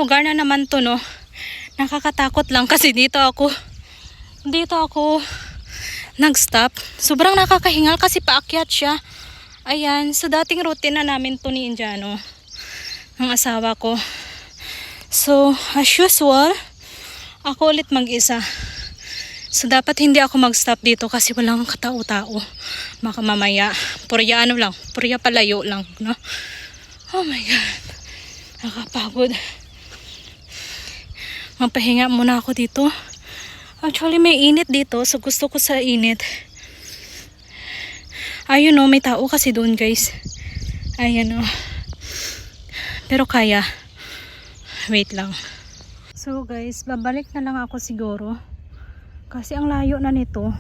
lugar na naman to, no? Nakakatakot lang kasi dito ako nag-stop. Sobrang nakakahingal kasi paakyat siya. Ayan, so dating routine na namin to ni Indiano, ng asawa ko. So, as usual, ako ulit mag-isa. So, dapat hindi ako mag-stop dito kasi walang katao-tao. Baka mamaya, purya palayo lang, no? Oh my God. Nakapagod. Magpahinga muna ako dito. Actually, may init dito. So, gusto ko sa init. Ayun, no. May tao kasi doon, guys. Ayan, no. Pero kaya. Wait lang. So, guys, babalik na lang ako siguro. Kasi ang layo na nito.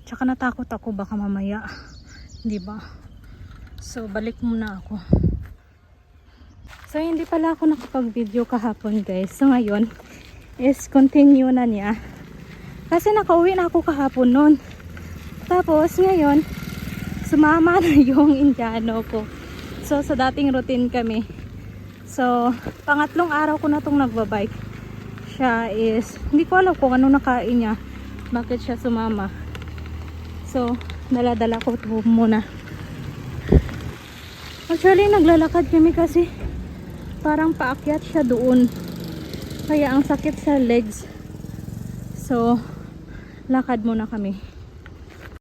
Tsaka natakot ako baka mamaya. Diba? So, balik muna ako. So, hindi pala ako nakapag-video kahapon, guys. So, ngayon is continue na niya. Kasi nakauwi na ako kahapon nun. Tapos, ngayon, sumama na yung Indiano ko. So, sa dating routine kami. So, pangatlong araw ko na itong nagbabike. Siya is, hindi ko alam kung ano nakain niya. Bakit siya sumama. So, dala-dala ko ito muna. Actually, naglalakad kami kasi parang paakyat siya doon. Kaya ang sakit sa legs. So, lakad muna kami.